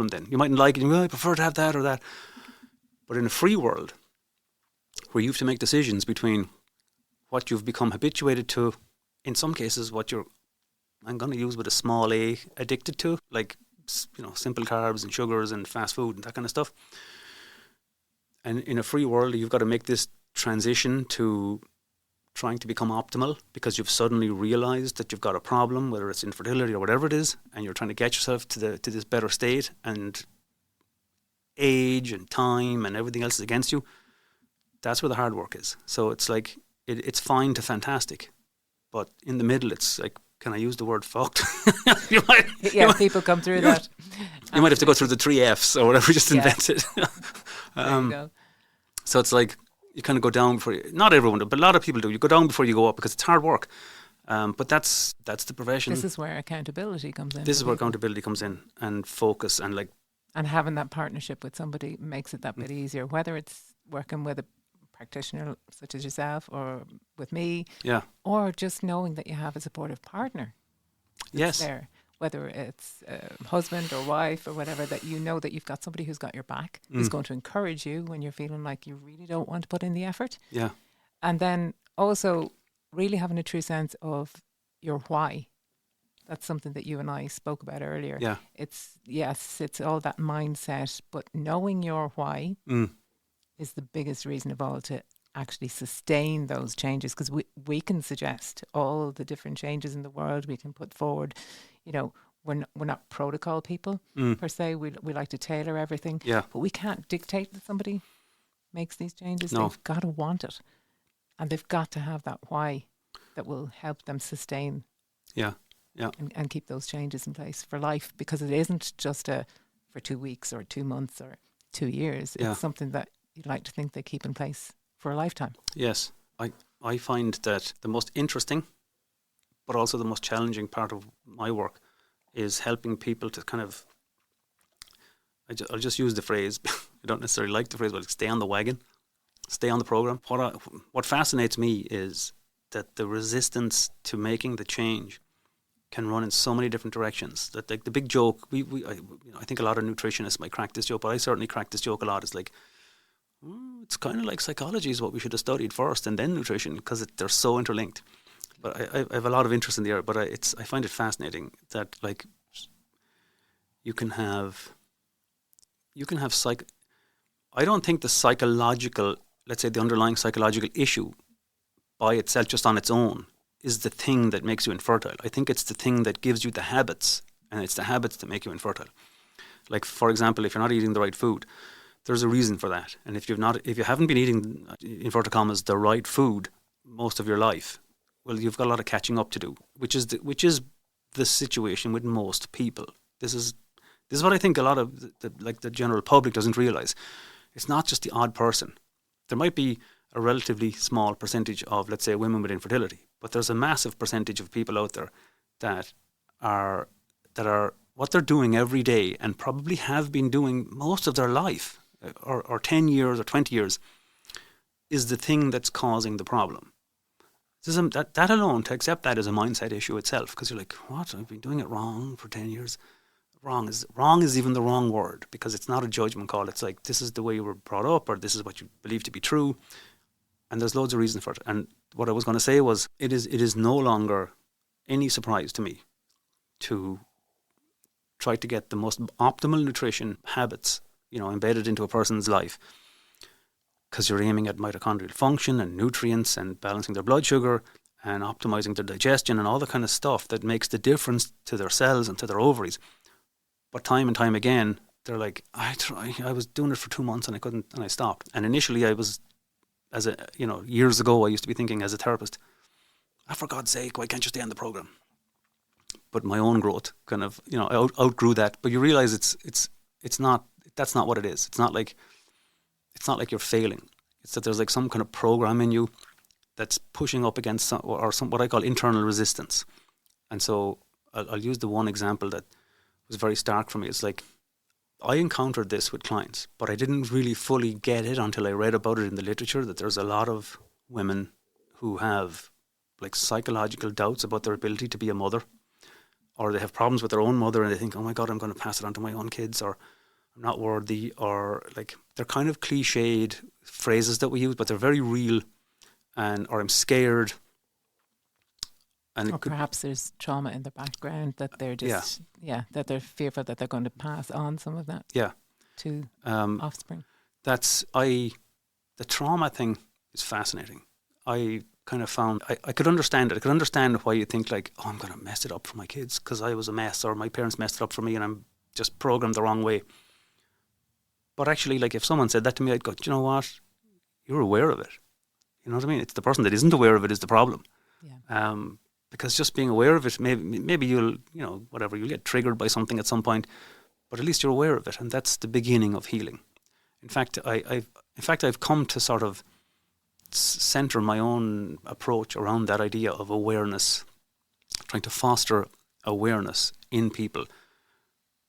then. You mightn't like it, I prefer to have that or that. But in a free world, where you have to make decisions between what you've become habituated to, in some cases what I'm going to use with a small a, addicted to, like, simple carbs and sugars and fast food and that kind of stuff. And in a free world, you've got to make this transition to trying to become optimal because you've suddenly realized that you've got a problem, whether it's infertility or whatever it is, and you're trying to get yourself to this better state, and age and time and everything else is against you. That's where the hard work is. So it's like, it's fine to fantastic, but in the middle, it's like, can I use the word fucked? People come through that. You might have to go through the 3 Fs or whatever we just invented. There you go. So it's like, you kind of go down before not everyone do, but a lot of people do. You go down before you go up because it's hard work. But that's the profession. This is where accountability comes in. This is where accountability comes in, and focus, and like. And having that partnership with somebody makes it that bit easier, whether it's working with a practitioner such as yourself or with me, or just knowing that you have a supportive partner. Yes. There, whether it's a husband or wife or whatever, that you know that you've got somebody who's got your back, who's going to encourage you when you're feeling like you really don't want to put in the effort. Yeah. And then also really having a true sense of your why. That's something that you and I spoke about earlier. Yeah. It's all that mindset, but knowing your why is the biggest reason of all to actually sustain those changes, because we can suggest all the different changes in the world we can put forward. We're not protocol people per se. We like to tailor everything, but we can't dictate that somebody makes these changes. No. They've got to want it, and they've got to have that why that will help them sustain and keep those changes in place for life, because it isn't just for 2 weeks or 2 months or 2 years. It's something that you'd like to think they keep in place for a lifetime. Yes. I find that the most interesting but also the most challenging part of my work is helping people to kind of, I'll just use the phrase, I don't necessarily like the phrase, but stay on the wagon, stay on the program. What fascinates me is that the resistance to making the change can run in so many different directions. That, like, the big joke, I think a lot of nutritionists might crack this joke, but I certainly crack this joke a lot. It's like, it's kind of like psychology is what we should have studied first and then nutrition, because they're so interlinked. But I have a lot of interest in the area, but I find it fascinating that, like, you can have I don't think the psychological, let's say the underlying psychological issue by itself, just on its own, is the thing that makes you infertile. I think it's the thing that gives you the habits, and it's the habits that make you infertile. Like, for example, if you're not eating the right food, there's a reason for that. And if you haven't been eating, inverted commas, the right food most of your life, well, you've got a lot of catching up to do, which is the situation with most people. This is what I think a lot of the general public doesn't realize. It's not just the odd person. There might be a relatively small percentage of, let's say, women with infertility, but there's a massive percentage of people out there that are what they're doing every day and probably have been doing most of their life, or 10 years or 20 years, is the thing that's causing the problem. That alone, to accept that, is a mindset issue itself, because you're like, what? I've been doing it wrong for 10 years. Wrong is even the wrong word, because it's not a judgment call. It's like, this is the way you were brought up, or this is what you believe to be true. And there's loads of reasons for it. And what I was going to say was, it is no longer any surprise to me to try to get the most optimal nutrition habits, embedded into a person's life, because you're aiming at mitochondrial function and nutrients and balancing their blood sugar and optimizing their digestion and all the kind of stuff that makes the difference to their cells and to their ovaries. But time and time again, they're like, I was doing it for 2 months and I couldn't, and I stopped. And initially I was, years ago, I used to be thinking as a therapist, for God's sake, why can't you stay on the program? But my own growth kind of, I outgrew that. But you realize it's not, that's not what it is. It's not like you're failing. It's that there's like some kind of program in you that's pushing up against some what I call internal resistance. And so I'll use the one example that was very stark for me. It's like, I encountered this with clients, but I didn't really fully get it until I read about it in the literature, that there's a lot of women who have like psychological doubts about their ability to be a mother, or they have problems with their own mother and they think, oh my God, I'm going to pass it on to my own kids, or I'm not worthy, or like they're kind of cliched phrases that we use, but they're very real, or I'm scared. And or perhaps there's trauma in the background that they're just, that they're fearful that they're going to pass on some of that to offspring. The trauma thing is fascinating. I kind of found, I could understand it. I could understand why you think like, oh, I'm going to mess it up for my kids because I was a mess, or my parents messed it up for me and I'm just programmed the wrong way. But actually, like if someone said that to me, I'd go, do you know what? You're aware of it. You know what I mean? It's the person that isn't aware of it is the problem. Yeah. Because just being aware of it, maybe you'll get triggered by something at some point, but at least you're aware of it, and that's the beginning of healing. In fact, I've come to sort of center my own approach around that idea of awareness, trying to foster awareness in people,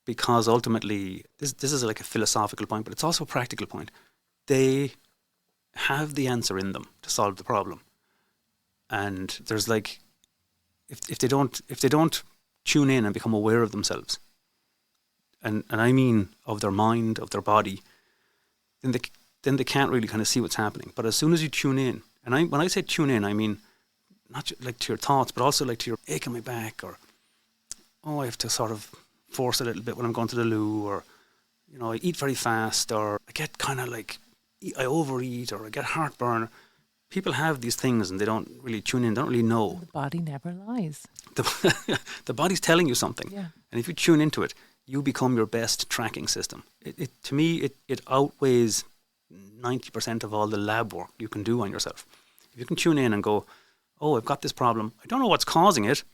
because ultimately, this is like a philosophical point, but it's also a practical point. They have the answer in them to solve the problem, and there's like, if they don't tune in and become aware of themselves, and I mean of their mind, of their body, then they can't really kind of see what's happening. But as soon as you tune in, and when I say tune in, I mean not like to your thoughts, but also like to your ache in my back, or I have to sort of force a little bit when I'm going to the loo, or I eat very fast, or I get kind of like I overeat, or I get heartburn. People have these things and they don't really tune in, they don't really know. The body never lies. The body's telling you something. Yeah. And if you tune into it, you become your best tracking system. To me, it outweighs 90% of all the lab work you can do on yourself. If you can tune in and go, oh, I've got this problem. I don't know what's causing it.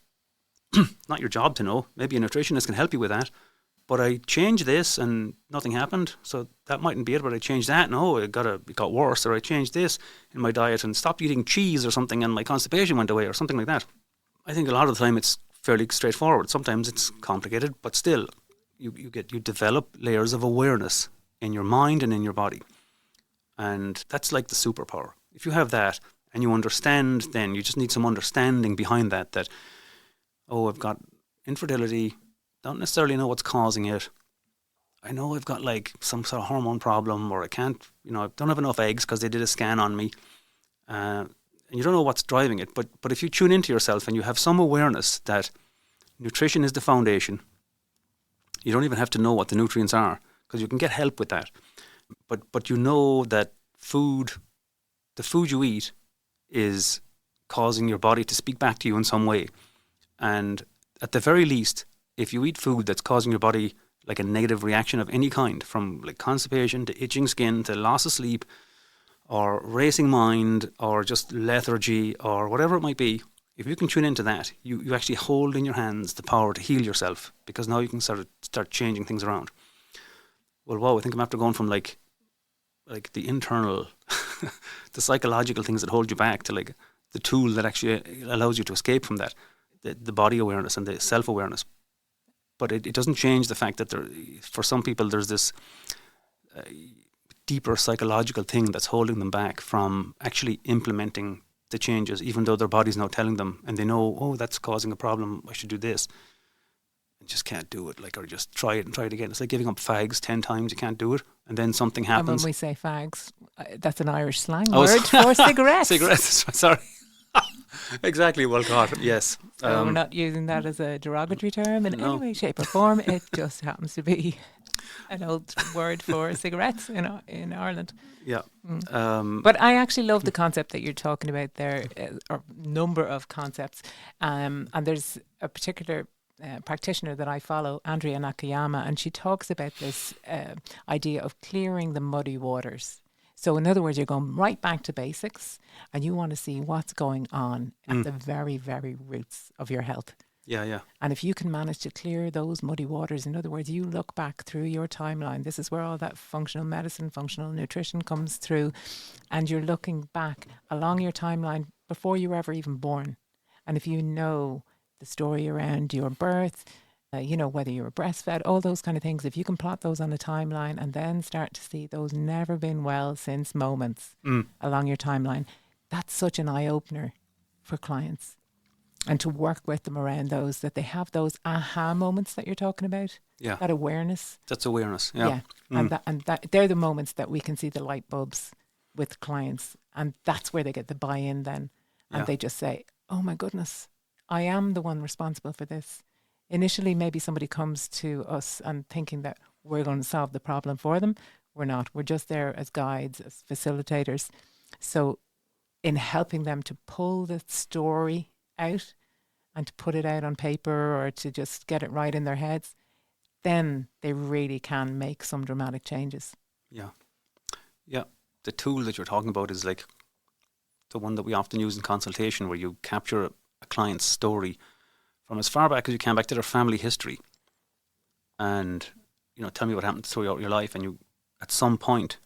Not your job to know. Maybe a nutritionist can help you with that. But I changed this and nothing happened. So that mightn't be it, but I changed that. No, it got worse. Or I changed this in my diet and stopped eating cheese or something and my constipation went away or something like that. I think a lot of the time it's fairly straightforward. Sometimes it's complicated, but still you develop layers of awareness in your mind and in your body. And that's like the superpower. If you have that and you understand, then you just need some understanding behind that, I've got infertility, don't necessarily know what's causing it. I know I've got like some sort of hormone problem, or I can't, I don't have enough eggs because they did a scan on me. And you don't know what's driving it. But if you tune into yourself and you have some awareness that nutrition is the foundation, you don't even have to know what the nutrients are because you can get help with that. But you know that the food you eat is causing your body to speak back to you in some way. And at the very least, if you eat food that's causing your body like a negative reaction of any kind, from like constipation to itching skin to loss of sleep or racing mind or just lethargy or whatever it might be, if you can tune into that, you actually hold in your hands the power to heal yourself, because now you can start changing things around. Well, wow, I think I'm after going from like the internal, the psychological things that hold you back to like the tool that actually allows you to escape from that, the body awareness and the self-awareness. But it doesn't change the fact that for some people there's this deeper psychological thing that's holding them back from actually implementing the changes, even though their body's now telling them and they know, oh, that's causing a problem, I should do this. And just can't do it, or just try it and try it again. It's like giving up fags 10 times, you can't do it, and then something happens. And when we say fags, that's an Irish slang word for cigarettes. Cigarettes, sorry. Exactly, well caught, yes. So we're not using that as a derogatory term in any way, shape or form. It just happens to be an old word for cigarettes in Ireland. Yeah. But I actually love the concept that you're talking about there, or number of concepts. And there's a particular practitioner that I follow, Andrea Nakayama, and she talks about this idea of clearing the muddy waters. So in other words, you're going right back to basics and you want to see what's going on at the very, very roots of your health. Yeah. And if you can manage to clear those muddy waters, in other words, you look back through your timeline. This is where all that functional medicine, functional nutrition comes through. And you're looking back along your timeline before you were ever even born. And if you know the story around your birth, whether you were breastfed, all those kind of things, if you can plot those on a timeline and then start to see those never been well since moments along your timeline, that's such an eye-opener for clients. And to work with them around those, that they have those aha moments that you're talking about. Yeah. That awareness. That's awareness. Yeah. And that they're the moments that we can see the light bulbs with clients, and that's where they get the buy-in then. And they just say, oh my goodness, I am the one responsible for this. Initially, maybe somebody comes to us and thinking that we're going to solve the problem for them. We're not. We're just there as guides, as facilitators. So in helping them to pull the story out and to put it out on paper or to just get it right in their heads, then they really can make some dramatic changes. Yeah. Yeah. The tool that you're talking about is like the one that we often use in consultation, where you capture a client's story from as far back as you can, back to their family history, and tell me what happened throughout your life. And you, at some point,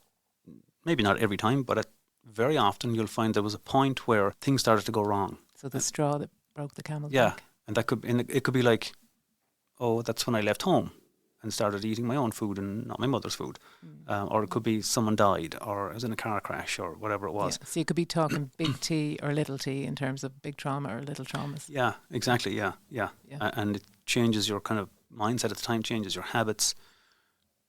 maybe not every time, but very often you'll find there was a point where things started to go wrong. So the straw that broke the camel's back. back. And it could be like, oh, that's when I left home and started eating my own food and not my mother's food. Or it could be someone died, or I was in a car crash, or whatever it was. Yeah. So you could be talking big T or little t in terms of big trauma or little traumas. Yeah, exactly. Yeah. And it changes your kind of mindset at the time, changes your habits,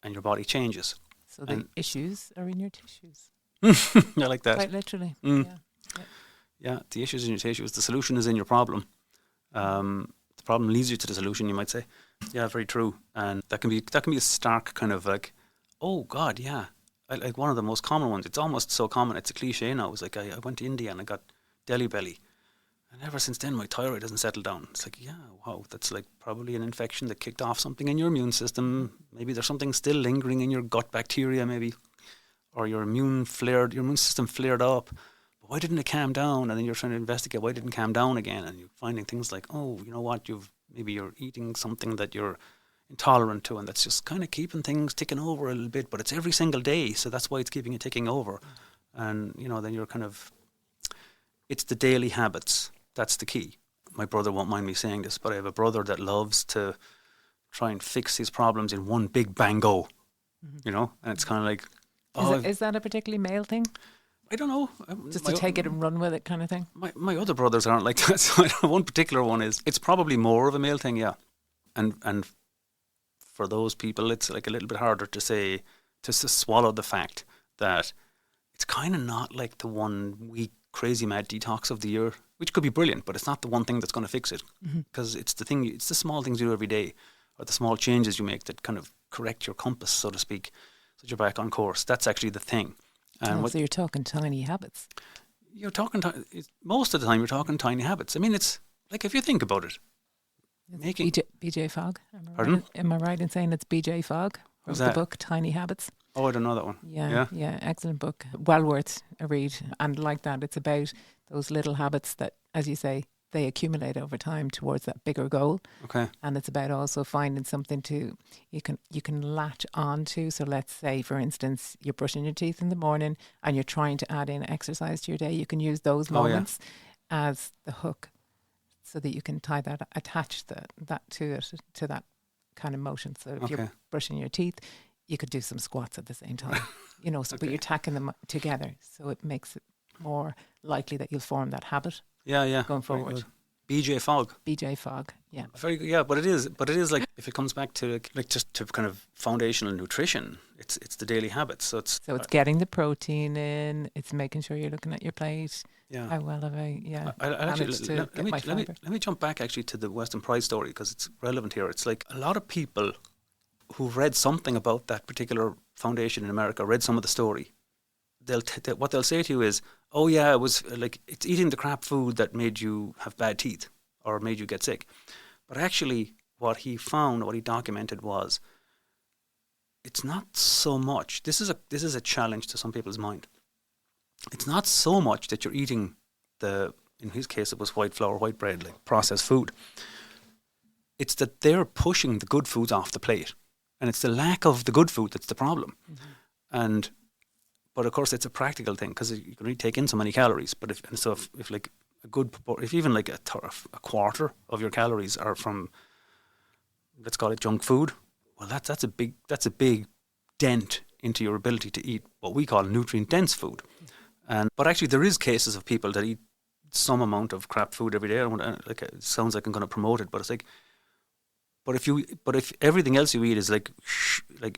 and your body changes. So the issues are in your tissues. I like that. Quite literally. Yeah, the issues in your tissues. The solution is in your problem. The problem leads you to the solution, you might say. Yeah, very true. And that can be a stark kind of like, oh God, yeah. Like one of the most common ones. It's almost so common, it's a cliche now. It's like I went to India and I got deli belly. And ever since then, my thyroid hasn't settled down. It's like, yeah, wow, that's like probably an infection that kicked off something in your immune system. Maybe there's something still lingering in your gut bacteria, maybe. Or your immune system flared up. But why didn't it calm down? And then you're trying to investigate why it didn't calm down again. And you're finding things like, oh, you know what, maybe you're eating something that you're intolerant to, and that's just kind of keeping things ticking over a little bit, but it's every single day, so that's why it's keeping it ticking over. And then you're kind of, it's the daily habits, that's the key. My brother won't mind me saying this, but I have a brother that loves to try and fix his problems in one big bang go, and it's kind of like, is that a particularly male thing? I don't know. Just to take it and run with it kind of thing? My other brothers aren't like that, so I don't know. One particular one is, it's probably more of a male thing, yeah. And for those people, it's like a little bit harder to say, to swallow the fact that it's kind of not like the 1 week crazy mad detox of the year, which could be brilliant, but it's not the one thing that's going to fix it, because it's the small things you do every day, or the small changes you make that kind of correct your compass, so to speak, so that you're back on course. That's actually the thing. And so you're talking tiny habits. You're talking most of the time. You're talking tiny habits. I mean, it's like, if you think about it, making BJ Fogg. Pardon? Am I right in saying it's BJ Fogg? Who's the that? book Tiny Habits? Oh, I don't know that one. Yeah, excellent book. Well worth a read. And like that, it's about those little habits that, as you say, they accumulate over time towards that bigger goal. Okay. And it's about also finding something you can latch on to. So let's say, for instance, you're brushing your teeth in the morning and you're trying to add in exercise to your day. You can use those moments as the hook, so that you can attach that to that kind of motion. So if you're brushing your teeth, you could do some squats at the same time, but you're tacking them together. So it makes it more likely that you'll form that habit. Yeah. Going forward. BJ Fogg. BJ Fogg, yeah. Very good, yeah, but it is like, if it comes back to like just to kind of foundational nutrition, it's the daily habits. So it's getting the protein in, it's making sure you're looking at your plate. Yeah. How well have I let me jump back actually to the Weston Price story, because it's relevant here. It's like a lot of people who've read something about that particular foundation in America, read some of the story, what they'll say to you is, oh yeah, it was like, it's eating the crap food that made you have bad teeth or made you get sick. But actually what he found, what he documented was, it's not so much, this is a challenge to some people's mind. It's not so much that you're eating in his case it was white flour, white bread, like processed food. It's that they're pushing the good foods off the plate. And it's the lack of the good food that's the problem. But of course, it's a practical thing, because you can only take in so many calories. But if even like a quarter of your calories are from, let's call it junk food, well, that's a big dent into your ability to eat what we call nutrient dense food. But actually, there is cases of people that eat some amount of crap food every day. I don't want to, like, it sounds like I'm going to promote it, but it's like, but if everything else you eat is like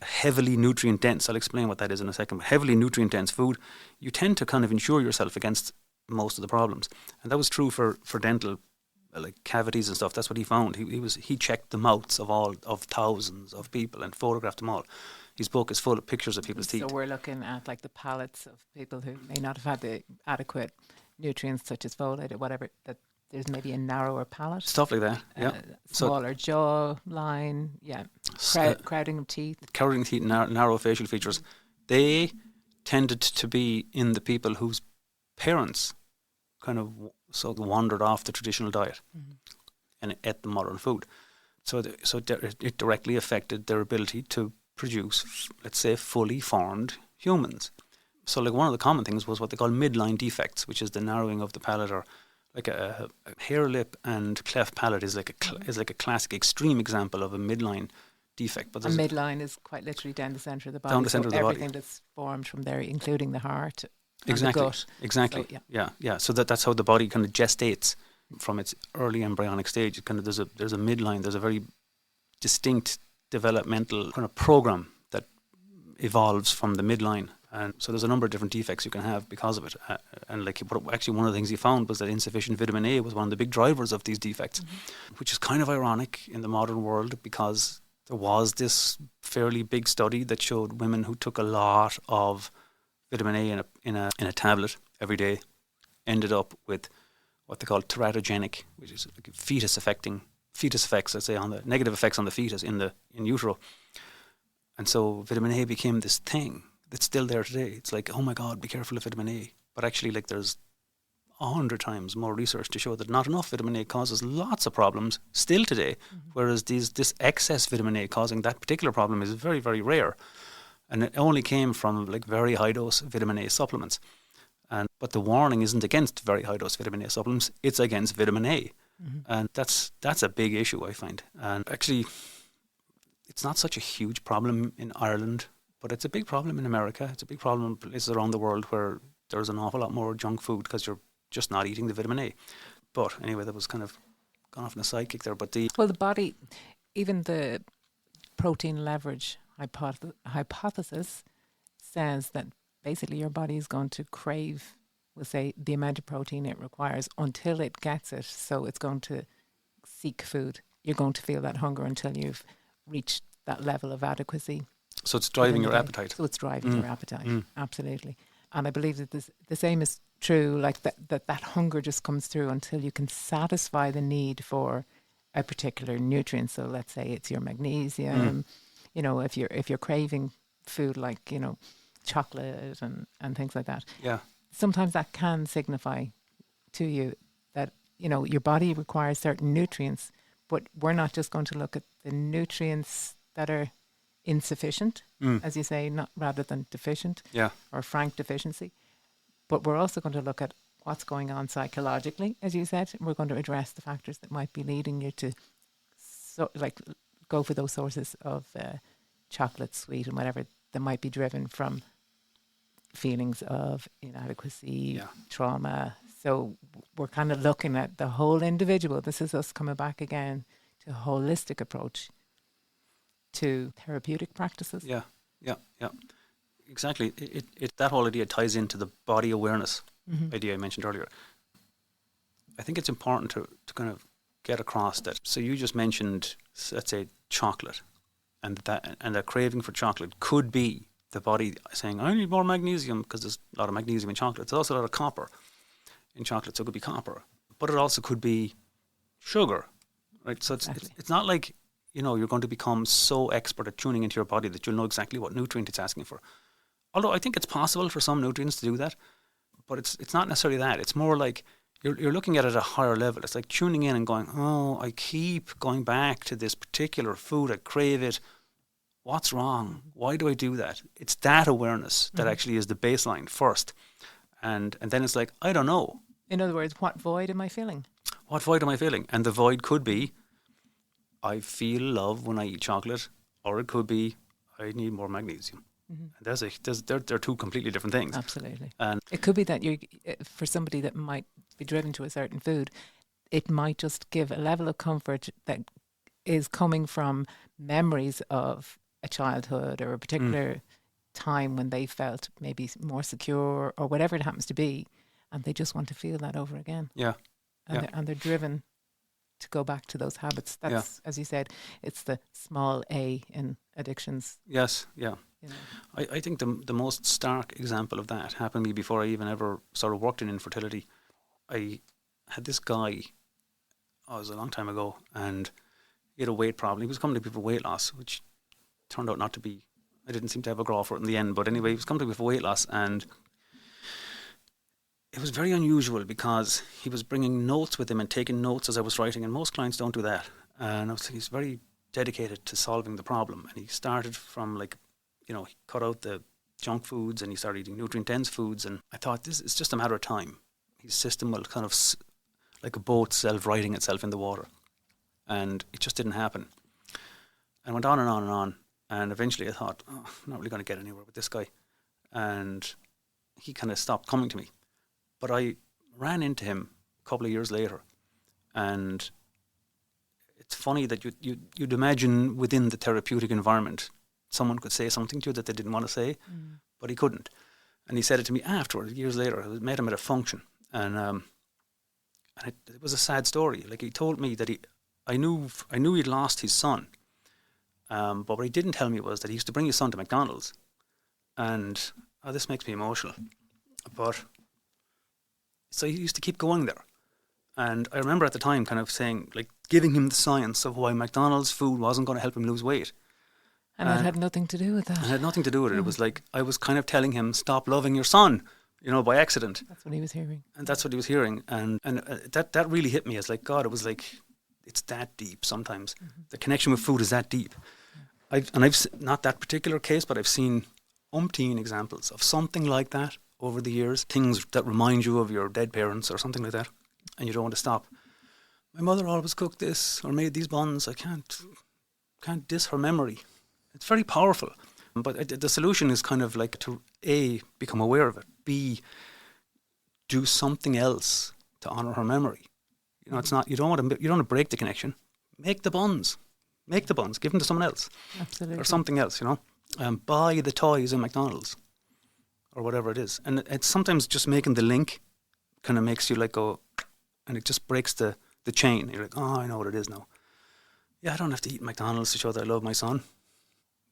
heavily nutrient dense, I'll explain what that is in a second. But heavily nutrient dense food, you tend to kind of insure yourself against most of the problems, and that was true for dental, like cavities and stuff. That's what he found. He checked the mouths of thousands of people and photographed them all. His book is full of pictures of people's teeth. So we're looking at like the palates of people who may not have had the adequate nutrients such as folate or whatever, that there's maybe a narrower palate. Stuff like that, yeah. Smaller jaw line, yeah. Crowding of teeth. Crowding teeth, narrow facial features. They tended to be in the people whose parents kind of sort of wandered off the traditional diet and ate the modern food. So it directly affected their ability to produce, let's say, fully formed humans. So like one of the common things was what they call midline defects, which is the narrowing of the palate, or like a hair lip and cleft palate is like a classic extreme example of a midline defect. But a midline is quite literally down the centre of the body. Down the centre of the everything body. That's formed from there, including the heart and exactly, the gut. Exactly. So, yeah. So that's how the body kind of gestates from its early embryonic stage. It kind of there's a midline. There's a very distinct developmental kind of program that evolves from the midline. And so there's a number of different defects you can have because of it. And like, actually one of the things he found was that insufficient vitamin A was one of the big drivers of these defects, which is kind of ironic in the modern world, because there was this fairly big study that showed women who took a lot of vitamin A in a tablet every day ended up with what they call teratogenic, which is like fetus effects, let's say, on the negative effects on the fetus in utero. And so vitamin A became this thing that's still there today. It's like, oh my God, be careful of vitamin A. But actually, like, there's 100 times more research to show that not enough vitamin A causes lots of problems still today, whereas this excess vitamin A causing that particular problem is very, very rare. And it only came from like very high dose vitamin A supplements. But the warning isn't against very high dose vitamin A supplements, it's against vitamin A. And that's a big issue, I find. And actually, it's not such a huge problem in Ireland, but it's a big problem in America. It's a big problem in places around the world where there's an awful lot more junk food because you're just not eating the vitamin A. But anyway, that was kind of gone off on a sidekick there. But the body, even the protein leverage hypothesis says that basically your body is going to crave, we'll say, the amount of protein it requires until it gets it. So it's going to seek food. You're going to feel that hunger until you've reached that level of adequacy. So it's driving your appetite. So it's driving your appetite, absolutely. And I believe that the same is true, like that hunger just comes through until you can satisfy the need for a particular nutrient. So let's say it's your magnesium. You know, if you're craving food like, you know, chocolate and things like that. Yeah. Sometimes that can signify to you that, you know, your body requires certain nutrients, but we're not just going to look at the nutrients that are insufficient, as you say, not rather than deficient or frank deficiency. But we're also going to look at what's going on psychologically, as you said. We're going to address the factors that might be leading you to go for those sources of chocolate, sweet and whatever that might be driven from feelings of inadequacy, trauma. So we're kind of looking at the whole individual. This is us coming back again to a holistic approach to therapeutic practices. Yeah. Exactly. It that whole idea ties into the body awareness idea I mentioned earlier. I think it's important to kind of get across that. So you just mentioned, let's say, chocolate, and a craving for chocolate could be the body saying, I need more magnesium, because there's a lot of magnesium in chocolate. There's also a lot of copper in chocolate, so it could be copper. But it also could be sugar, right? So it's not like, you know, you're going to become so expert at tuning into your body that you'll know exactly what nutrient it's asking for. Although I think it's possible for some nutrients to do that, but it's not necessarily that. It's more like you're looking at it at a higher level. It's like tuning in and going, oh, I keep going back to this particular food. I crave it. What's wrong? Why do I do that? It's that awareness that actually is the baseline first. And then it's like, I don't know. In other words, what void am I filling? What void am I filling? And the void could be, I feel love when I eat chocolate, or it could be, I need more magnesium. And they're two completely different things. Absolutely. And it could be that you, for somebody that might be driven to a certain food, it might just give a level of comfort that is coming from memories of a childhood or a particular time when they felt maybe more secure or whatever it happens to be, and they just want to feel that over again. Yeah. And they're driven to go back to those habits. That's, as you said, it's the small a in addictions. Yes, yeah. You know. I think the most stark example of that happened to me before I even ever sort of worked in infertility. I had this guy, it was a long time ago, and he had a weight problem. He was coming to me for weight loss, which turned out not to be, I didn't seem to have a grow for it in the end, but anyway, he was coming to me for weight loss, and it was very unusual because he was bringing notes with him and taking notes as I was writing, and most clients don't do that. And I was thinking he's very dedicated to solving the problem. And he started from he cut out the junk foods and he started eating nutrient-dense foods. And I thought, this is just a matter of time. His system will kind of, like a boat, self-righting itself in the water. And it just didn't happen. And went on and on and on. And eventually I thought, I'm not really going to get anywhere with this guy. And he kind of stopped coming to me. But I ran into him a couple of years later, and it's funny that you'd imagine within the therapeutic environment someone could say something to you that they didn't want to say, but he couldn't. And he said it to me afterwards, years later. I met him at a function, and it was a sad story. Like, he told me that I knew he'd lost his son, but what he didn't tell me was that he used to bring his son to McDonald's, and this makes me emotional, but. So he used to keep going there. And I remember at the time kind of saying, like, giving him the science of why McDonald's food wasn't going to help him lose weight. And it had nothing to do with that. It had nothing to do with it. It was like, I was kind of telling him, stop loving your son, by accident. That's what he was hearing. And that's what he was hearing. And that really hit me as like, God, it was like, it's that deep sometimes. The connection with food is that deep. I've not that particular case, but I've seen umpteen examples of something like that over the years, things that remind you of your dead parents or something like that, and you don't want to stop. My mother always cooked this or made these buns. I can't diss her memory. It's very powerful. But the solution is kind of like to A, become aware of it, B, do something else to honour her memory. It's not, you don't want to break the connection. Make the buns, give them to someone else. Absolutely. Or something else, buy the toys in McDonald's. Or whatever it is. And it's sometimes just making the link kind of makes you like go, and it just breaks the chain. You're like, I know what it is now. Yeah, I don't have to eat McDonald's to show that I love my son.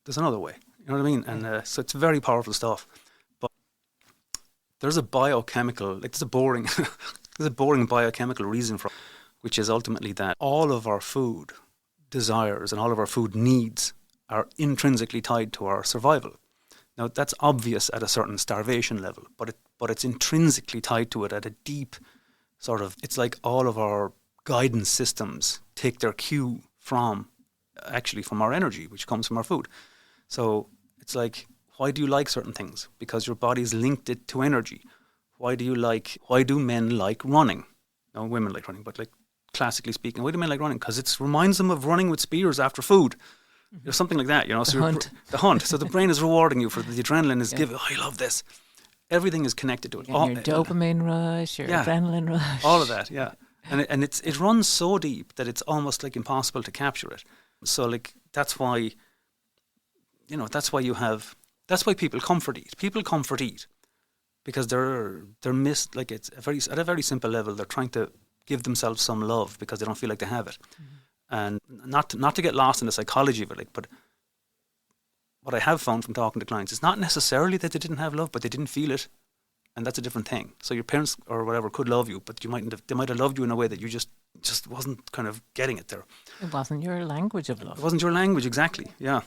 There's another way. You know what I mean? And so it's very powerful stuff. But there's a biochemical, there's a boring biochemical reason for it, which is ultimately that all of our food desires and all of our food needs are intrinsically tied to our survival. Now, that's obvious at a certain starvation level, but it's intrinsically tied to it at a deep sort of, it's like all of our guidance systems take their cue from our energy, which comes from our food. So it's like, why do you like certain things? Because your body's linked it to energy. Why do men like running? No, women like running, but like classically speaking, why do men like running? Because it reminds them of running with spears after food. Or something like that, So the hunt. So the brain is rewarding you for the adrenaline is giving. Oh, I love this. Everything is connected to it. Your dopamine rush, your adrenaline rush. All of that, yeah. And it runs so deep that it's almost like impossible to capture it. So like that's why people comfort eat. People comfort eat because they're missed. Like it's at a very simple level. They're trying to give themselves some love because they don't feel like they have it. And not to get lost in the psychology of it, but what I have found from talking to clients is not necessarily that they didn't have love, but they didn't feel it, and that's a different thing. So your parents or whatever could love you, but they might have loved you in a way that you just wasn't kind of getting it there. It wasn't your language of love. It wasn't your language, exactly. Yeah.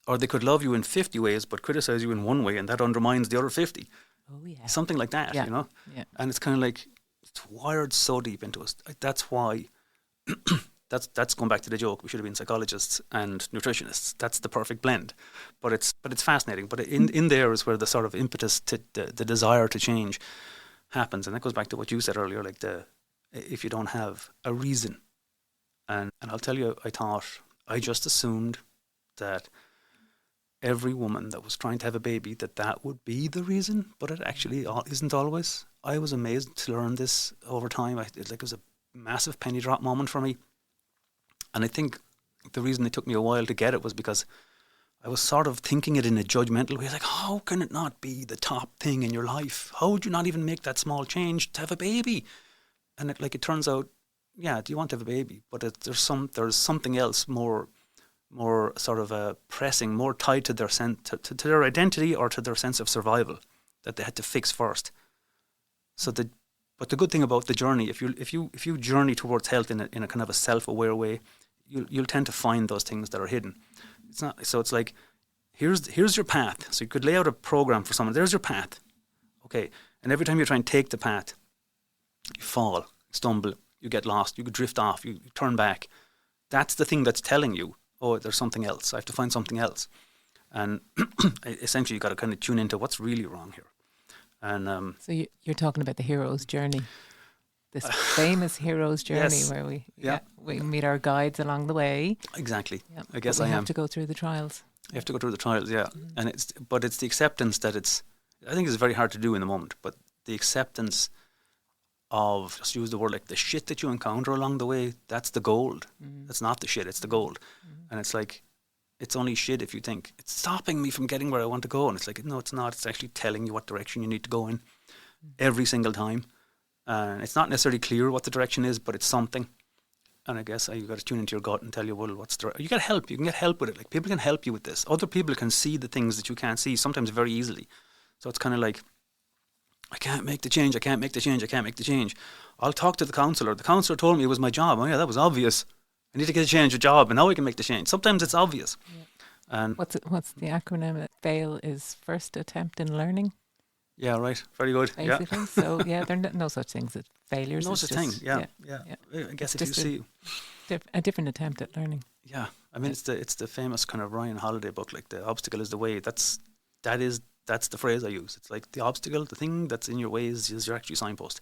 Or they could love you in 50 ways, but criticize you in one way, and that undermines the other 50. Oh yeah. Something like that, Yeah. And it's kind of like it's wired so deep into us. That's why. That's going back to the joke. We should have been psychologists and nutritionists. That's the perfect blend. But it's fascinating. But in there is where the sort of impetus to the desire to change happens, and that goes back to what you said earlier. Like if you don't have a reason, and I'll tell you, I just assumed that every woman that was trying to have a baby that would be the reason, but it actually isn't always. I was amazed to learn this over time. It was a massive penny drop moment for me. And I think the reason it took me a while to get it was because I was sort of thinking it in a judgmental way. Like, how can it not be the top thing in your life? How would you not even make that small change to have a baby? And it turns out, yeah, do you want to have a baby? But there's something else more sort of pressing, more tied to their to their identity or to their sense of survival that they had to fix first. But the good thing about the journey, if you journey towards health in a kind of a self-aware way, you'll tend to find those things that are hidden. It's not so. It's like here's your path. So you could lay out a program for someone. There's your path, okay. And every time you try and take the path, you fall, stumble, you get lost, you could drift off, you turn back. That's the thing that's telling you, oh, there's something else. I have to find something else. And essentially, you got to kind of tune into what's really wrong here. And so you're talking about the hero's journey, this famous hero's journey, yes. where we meet our guides along the way. Exactly. Yeah. I guess we I am. have to go through the trials. You have to go through the trials, yeah. And it's the acceptance that I think it's very hard to do in the moment, but the acceptance of, just use the word, like the shit that you encounter along the way, that's the gold. That's not the shit, it's the gold. And it's like, it's only shit if you think it's stopping me from getting where I want to go. And it's like, no, it's not. It's actually telling you what direction you need to go in every single time. And it's not necessarily clear what the direction is, but it's something. And I guess you got to tune into your gut and tell you, well, you got help. You can get help with it. Like, people can help you with this. Other people can see the things that you can't see, sometimes very easily. So it's kind of like, I can't make the change. I'll talk to the counsellor. The counsellor told me it was my job. Oh yeah, that was obvious. I need to get a change of job, and now I can make the change. Sometimes it's obvious. Yeah. And what's the acronym? FAIL is first attempt in learning. Yeah, right. Very good. Basically. Yeah. So there are no such things as failures. No such thing. Yeah. I guess if you see a different attempt at learning. Yeah. I mean, it's the famous kind of Ryan Holiday book, like the obstacle is the way. That's the phrase I use. It's like the obstacle, the thing that's in your way is your actual signpost.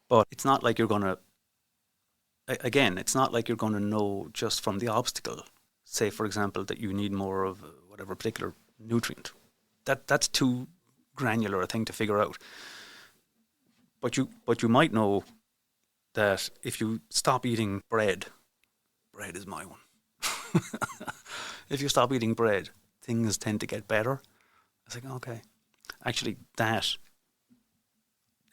But it's not like you're going to. Again, it's not like you're going to know just from the obstacle. Say, for example, that you need more of whatever particular nutrient. That's too granular a thing to figure out. But you might know that if you stop eating bread is my one. If you stop eating bread, things tend to get better. I was like, okay. Actually,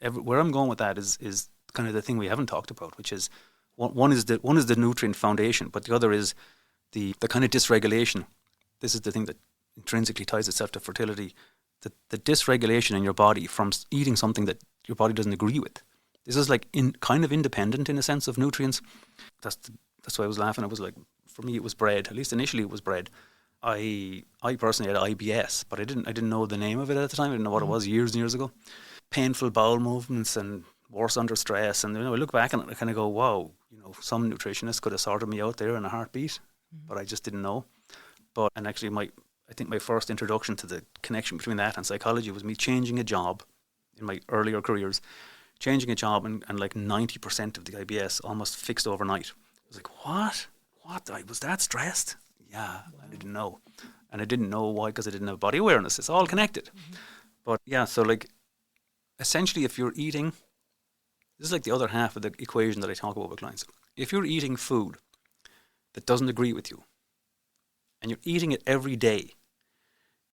where I'm going with that is kind of the thing we haven't talked about, which is one is the nutrient foundation, but the other is the kind of dysregulation. This is the thing that intrinsically ties itself to fertility. The dysregulation in your body from eating something that your body doesn't agree with. This is like kind of independent in a sense of nutrients. That's why I was laughing. It was like, for me, it was bread. At least initially, it was bread. I personally had IBS, but I didn't know the name of it at the time. I didn't know what it was years and years ago. Painful bowel movements and worse under stress. And I look back and I kind of go, wow, some nutritionist could have sorted me out there in a heartbeat, but I just didn't know. And actually, I think my first introduction to the connection between that and psychology was me changing a job in my earlier careers, changing a job and like 90% of the IBS almost fixed overnight. I was like, what? I was that stressed? Yeah, I didn't know. And I didn't know why, because I didn't have body awareness. It's all connected. But yeah, so like, essentially if you're eating, this is like the other half of the equation that I talk about with clients. If you're eating food that doesn't agree with you, and you're eating it every day,